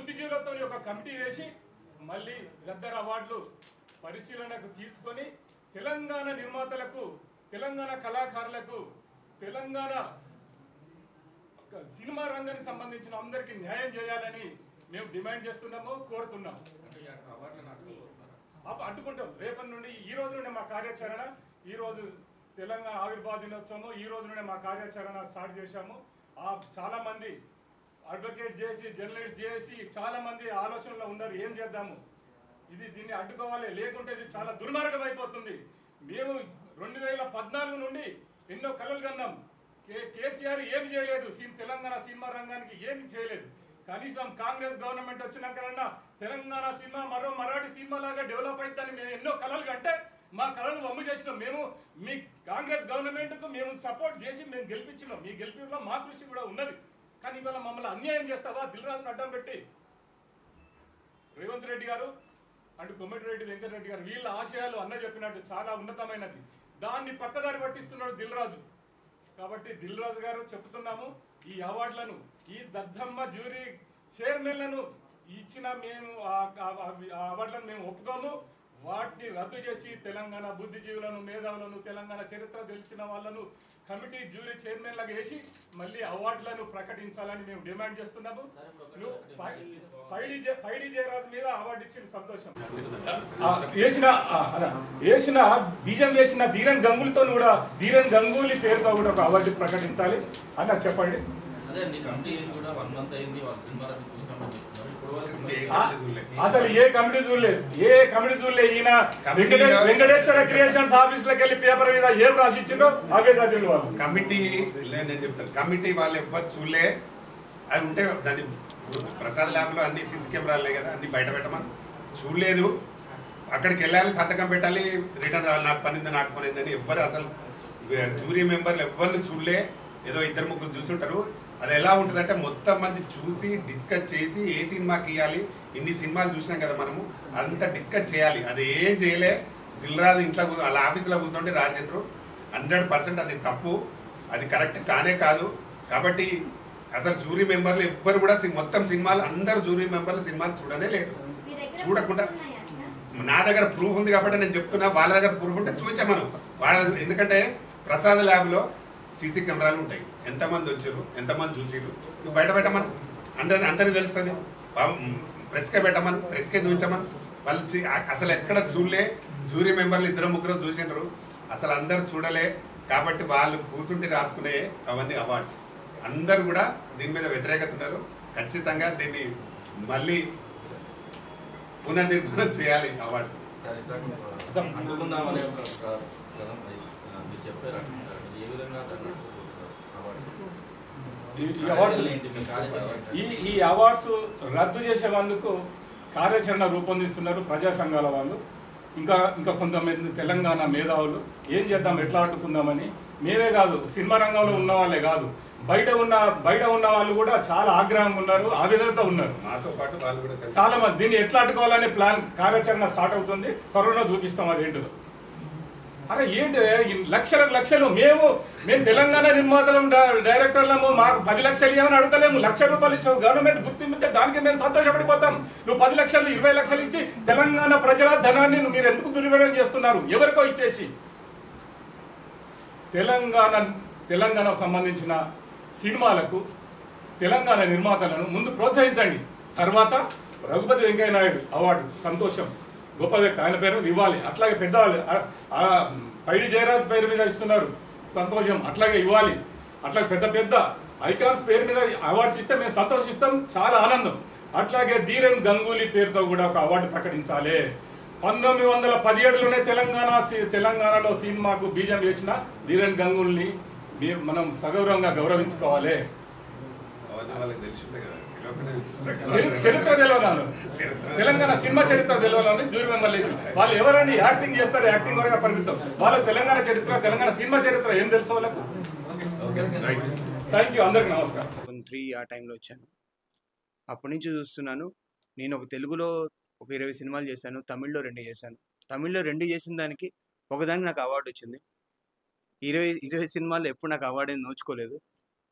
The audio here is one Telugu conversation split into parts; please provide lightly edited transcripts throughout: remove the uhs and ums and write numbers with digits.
బుద్ధిజీవులతో ఒక కమిటీ వేసి మళ్ళీ గద్దర్ అవార్డులు పరిశీలనకు తీసుకొని తెలంగాణ నిర్మాతలకు, తెలంగాణ కళాకారులకు, తెలంగాణ సినిమా రంగానికి సంబంధించిన అందరికీ న్యాయం చేయాలని మేము డిమాండ్ చేస్తున్నాము, కోరుతున్నాము. అడ్డుకుంటాం. రేపటి నుండి ఈ రోజు నుండి మా కార్యాచరణ, ఈ రోజు తెలంగాణ ఆవిర్భావ దినోత్సవం, ఈ రోజు నుండి మా కార్యాచరణ స్టార్ట్ చేశాము. చాలా మంది అడ్వకేట్ చేసి, జర్నలిస్ట్ చేసి చాలా మంది ఆలోచనలో ఉన్నారు, ఏం చేద్దాము, దీన్ని అడ్డుకోవాలి, లేకుంటే ఇది చాలా దుర్మార్గం అయిపోతుంది. మేము 2014 నుండి ఎన్నో కలలు కన్నాం. కేసీఆర్ ఏమి చేయలేదు, తెలంగాణ సినిమా రంగానికి ఏమి చేయలేదు. కనీసం కాంగ్రెస్ గవర్నమెంట్ వచ్చినాకన్నా తెలంగాణ సినిమా మరో మరాఠీ సినిమా లాగా డెవలప్ అవుతుందని మేము ఎన్నో కలలు కంటే మా కళను వమ్ము చేసినాం. మేము మీ కాంగ్రెస్ గవర్నమెంట్కు మేము సపోర్ట్ చేసి మేము గెలిపించినాం. మీ గెలిపిలో మా కృషి కూడా ఉన్నది. కానీ ఇవాళ మమ్మల్ని అన్యాయం చేస్తావా? దిల్రాజును అడ్డం పెట్టి రేవంత్ రెడ్డి గారు అటు కొమ్మిటిరెడ్డి వెంకటరెడ్డి గారు వీళ్ళ ఆశయాలు అన్న చెప్పినట్టు చాలా ఉన్నతమైనది, దాన్ని పక్కదారి పట్టిస్తున్నాడు దిల్రాజు. కాబట్టి దిల్రాజు గారు చెప్తున్నాము, ఈ అవార్డులను, ఈ దద్దమ్మ జ్యూరీ చైర్మన్లను ఇచ్చిన మేము ఆ అవార్డులను మేము ఒప్పుకోము. వాటిని రద్దు చేసి తెలంగాణ బుద్ధిజీవులను, మేధావులను, తెలంగాణ చరిత్ర తెలిసిన వాళ్ళను కమిటీ జ్యూరీ చైర్మన్లకు వేసి మళ్ళీ అవార్డులను ప్రకటించాలని మేము డిమాండ్ చేస్తున్నాము. పైడి జయరాజు మీద అవార్డు ఇచ్చిన సంతోషం. వేసిన బీజం వేసిన ధీరన్ గంగూలీతో కూడా, ధీరన్ గంగూలీ పేరుతో కూడా ఒక అవార్డు ప్రకటించాలి అని చెప్పండి. అసలు ఏ కమిటీ చూడలేదు, ఈయన వెంకటేశ్వర క్రియేషన్స్ ఆఫీస్ లోకి వెళ్ళి పేపర్ మీద ఏం రాసి ఇచ్చిండో అవే చదివిన వాళ్ళు. కమిటీ నేను చెప్తాను, కమిటీ వాళ్ళు ఎవ్వరు చూడలే. అవి ఉంటే దాన్ని ప్రసాద్ ల్యాబ్ లో అన్ని సీసీ కెమెరాలే కదా, అన్ని బయట పెట్టమని చూడలేదు. అక్కడికి వెళ్ళాలి, సంతకం పెట్టాలి, రిటర్న్ రావాలి, నాకు పనింది నాకు పనిందని ఎవ్వరు అసలు జ్యూరీ మెంబర్లు ఎవ్వరిని చూడలే. ఏదో 2-3 చూసుంటారు. అది ఎలా ఉంటుందంటే మొత్తం మంది చూసి డిస్కస్ చేసి ఏ సినిమాకి ఇవ్వాలి, ఇన్ని సినిమాలు చూసినాం కదా మనము, అంతా డిస్కస్ చేయాలి. అది ఏం చేయలే. దిల్రాజు ఇంట్లో వాళ్ళ ఆఫీసులో కూర్చోండి రాసిండ్రు. 100% అది తప్పు, అది కరెక్ట్ కానే కాదు. కాబట్టి అసలు జ్యూరీ మెంబర్లు ఎవ్వరు కూడా మొత్తం సినిమాలు అందరు జ్యూరీ మెంబర్లు సినిమాలు చూడనే లేదు. చూడకుండా నా దగ్గర ప్రూఫ్ ఉంది కాబట్టి నేను చెప్తున్నా, వాళ్ళ దగ్గర ప్రూఫ్ ఉంటే చూపించామను వాళ్ళ. ఎందుకంటే ప్రసాద్ ల్యాబ్లో సీసీ కెమెరాలు ఉంటాయి, ఎంతమంది వచ్చారు, ఎంతమంది చూసిరు, నువ్వు బయట పెట్టమని అందరికి తెలుస్తుంది. ప్రెస్కే పెట్టమని, ప్రెస్కే చూపించమని. వాళ్ళు అసలు ఎక్కడ చూడలే. జ్యూరీ మెంబర్లు 2-3 చూసినారు, అసలు అందరు చూడలే. కాబట్టి వాళ్ళు కూర్చుంటే రాసుకునే అవన్నీ అవార్డ్స్. అందరూ కూడా దీని మీద వ్యతిరేకత ఉన్నారు. ఖచ్చితంగా దీన్ని మళ్ళీ పునర్నిర్మాణం చేయాలి అవార్డ్స్. ఈ అవార్డ్స్ రద్దు చేసేందుకు కార్యాచరణ రూపొందిస్తున్నారు ప్రజా సంఘాల వాళ్ళు, ఇంకా కొంతమంది తెలంగాణ మేధావులు. ఏం చేద్దాం, ఎట్లా అడ్డుకుందామని. మేమే కాదు, సినిమా రంగంలో ఉన్న వాళ్ళే కాదు, బయట ఉన్న వాళ్ళు కూడా చాలా ఆగ్రహంగా ఉన్నారు, ఆవేదనతో ఉన్నారు. మాతో పాటు వాళ్ళు కూడా చాలా మంది దీన్ని ఎట్లా అడ్డుకోవాలనే ప్లాన్ కార్యాచరణ స్టార్ట్ అవుతుంది. త్వరలో చూపిస్తాం అది ఏంటో. అరే ఏంటి లక్షలు మేము తెలంగాణ నిర్మాతలం, డైరెక్టర్లము, మాకు 10 లక్షలు ఇవ్వమని అడగలేము. ₹1,00,000 ఇచ్చావు, గవర్నమెంట్ గుర్తింపితే దానికి మేము సంతోషపడిపోతాం. నువ్వు 10 లక్షలు 20 లక్షలు ఇచ్చి తెలంగాణ ప్రజల ధనాన్ని మీరు ఎందుకు దుర్వినియోగం చేస్తున్నారు? ఎవరికో ఇచ్చేసి. తెలంగాణకు సంబంధించిన సినిమాలకు తెలంగాణ నిర్మాతలను ముందు ప్రోత్సహించండి. తర్వాత రఘుపతి వెంకయ్య నాయుడు అవార్డు సంతోషం, గొప్ప వ్యక్తి, ఆయన పేరు ఇవ్వాలి. అట్లాగే పెద్దవాళ్ళు పైడి జయరాజ్ పేరు మీద ఇస్తున్నారు, సంతోషం, అట్లాగే ఇవ్వాలి. అట్లాగే పెద్ద ఐకాన్స్ పేరు మీద అవార్డ్స్ ఇస్తే మేము సంతోషిస్తాం, చాలా ఆనందం. అట్లాగే ధీరన్ గంగూలీ పేరుతో కూడా ఒక అవార్డు ప్రకటించాలి. 1917లోనే తెలంగాణలో సినిమాకు బీజం వేసిన ధీరన్ గంగూలీని మనం సగౌరవంగా గౌరవించుకోవాలి. చరిత్ర తెలియనాను, తెలంగాణ సినిమా చరిత్ర తెలియనాను. జ్యూరీ మెంబర్లు వాళ్ళు ఎవరైనా యాక్టింగ్ చేస్తారు, యాక్టింగ్ వరకు పరిమితం. వాళ్ళకి తెలంగాణ చరిత్ర, తెలంగాణ సినిమా చరిత్ర ఏం తెలుసు వాళ్ళకు. థ్యాంక్ యూ, అందరికి నమస్కారం. 3 ఆ టైంలో వచ్చాను. అప్పటి నుంచి చూస్తున్నాను. నేను ఒక తెలుగులో ఒక 20 సినిమాలు చేశాను, తమిళ్లో 2 చేశాను. తమిళ్లో 2 చేసిన దానికి ఒకదానికి నాకు అవార్డు వచ్చింది. 20 సినిమాల్లో ఎప్పుడు నాకు అవార్డు నోచుకోలేదు.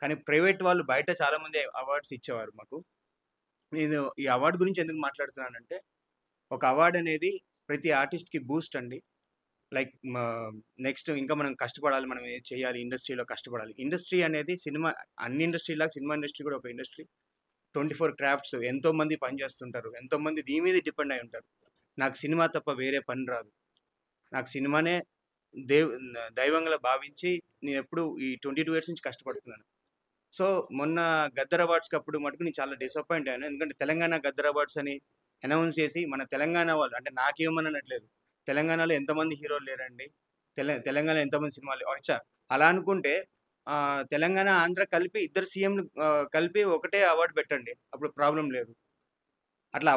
కానీ ప్రైవేట్ వాళ్ళు బయట చాలామంది అవార్డ్స్ ఇచ్చేవారు మాకు. నేను ఈ అవార్డు గురించి ఎందుకు మాట్లాడుతున్నానంటే, ఒక అవార్డు అనేది ప్రతి ఆర్టిస్ట్‌కి బూస్ట్ అండి. లైక్ నెక్స్ట్ ఇంకా మనం కష్టపడాలి, మనం ఏది చేయాలి, ఇండస్ట్రీలో కష్టపడాలి. ఇండస్ట్రీ అనేది సినిమా అన్ని ఇండస్ట్రీలాగా సినిమా ఇండస్ట్రీ కూడా ఒక ఇండస్ట్రీ. 24 క్రాఫ్ట్స్ ఎంతోమంది పని చేస్తుంటారు. ఎంతోమంది దీని మీద డిపెండ్ అయి ఉంటారు. నాకు సినిమా తప్ప వేరే పని రాదు. నాకు సినిమానే దైవంగా భావించి నేనెప్పుడు ఈ 22 ఇయర్స్ నుంచి కష్టపడుతున్నాను. సో, మొన్న గద్దర్ అవార్డ్స్‌కి అప్పుడు మటుకు నేను చాలా డిసప్పాయింట్ అయ్యాను. ఎందుకంటే తెలంగాణ గద్దర్ అవార్డ్స్ అని అనౌన్స్ చేసి మన తెలంగాణ వాళ్ళు అంటే నాకేమనట్లేదు. తెలంగాణలో ఎంతమంది హీరోలు లేరండి. తెలంగాణలో ఎంతమంది సినిమాలు అచ్చా! అలా అనుకుంటే తెలంగాణ, ఆంధ్ర కలిపి ఇద్దరు సీఎంలు కలిపి ఒకటే అవార్డ్ పెట్టండి. అప్పుడు ప్రాబ్లమ్ లేదు. అట్లా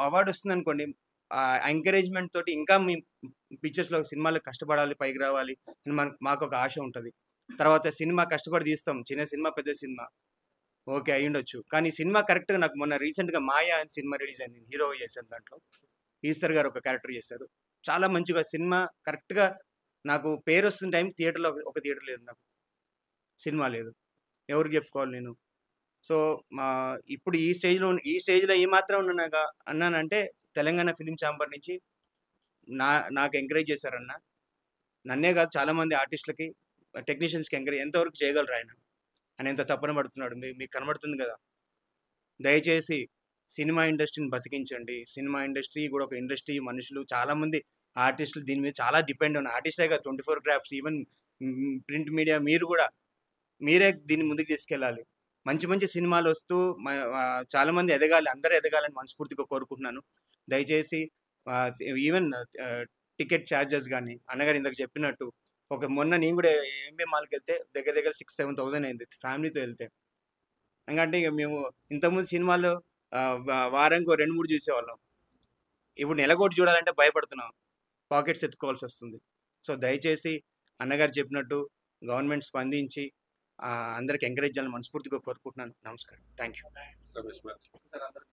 అవార్డ్ వస్తుందనుకోండి, ఎంకరేజ్‌మెంట్ తోటి ఇంకా మీ పిక్చర్స్‌లో సినిమాలో కష్టపడాలి, పైకి రావాలి అని మాకొక ఆశ ఉంటది. తర్వాత సినిమా కష్టపడి తీస్తాం. చిన్న సినిమా, పెద్ద సినిమా. ఓకే. అయ్యుండొచ్చు. కానీ సినిమా కరెక్ట్‌గా నాకు మొన్న రీసెంట్‌గా 'మాయ' అని సినిమా రిలీజ్ అయింది. నేను హీరోగా చేశాను దాంట్లో. ఈశ్వర్ గారు ఒక క్యారెక్టర్ చేశారు. చాలా మంచిగా సినిమా కరెక్ట్‌గా నాకు పేరొస్తున్న టైంకి థియేటర్‌లో ఒక థియేటర్ లేదు నాకు. సినిమా లేదు. ఎవరికి చెప్పుకోవాలి నేను? సో, ఇప్పుడు ఈ స్టేజ్‌లో ఏమాత్రం అన్నానంటే తెలంగాణ ఫిల్మ్ ఛాంబర్ నుంచి నాకు ఎంకరేజ్ చేశారన్న. నన్నే కాదు చాలామంది ఆర్టిస్ట్‌లకి, టెక్నీషియన్స్‌కి ఎంతవరకు చేయగలరు ఆయన? ఆయన ఎంత తపన పడుతున్నాడు. మీకు కనబడుతుంది కదా! దయచేసి సినిమా ఇండస్ట్రీని బతికించండి. సినిమా ఇండస్ట్రీ కూడా ఒక ఇండస్ట్రీ. మనుషులు చాలామంది ఆర్టిస్టులు దీని మీద చాలా డిపెండ్ ఉన్నారు. ఆర్టిస్టే కాదు 24 క్రాఫ్ట్స్ ఈవెన్ ప్రింట్ మీడియా మీరే దీన్ని ముందుకు తీసుకెళ్ళాలి. మంచి మంచి సినిమాలొస్తూ చాలామంది ఎదగాలి. అందరూ ఎదగాలని మనస్ఫూర్తిగా కోరుకుంటున్నాను. దయచేసి ఈవెన్ టికెట్ చార్జెస్ గాని, అన్నగారు ఇందాక చెప్పినట్టు మొన్న నేను కూడా ఏఎంబీ మాల్‌కెళ్తే దగ్గర దగ్గర 6,000-7,000 అయింది ఫ్యామిలీతో ఎళ్తే. ఎందుకంటే ఇక మేము ఇంతకుముందు సినిమాలు వారానికో 2, 3 చూసేవాళ్ళం. ఇప్పుడు నెలకోటి చూడాలంటే భయపడుతున్నాం. పాకెట్స్ ఎత్తుకోవాల్సొస్తుంది. సో, దయచేసి అన్నగారు చెప్పినట్టు గవర్నమెంట్ స్పందించి అందరికి ఎంకరేజ్ చేయాలని మనస్ఫూర్తిగా కోరుకుంటున్నాను. నమస్కారం. Thank you. రమేష్ బాబు.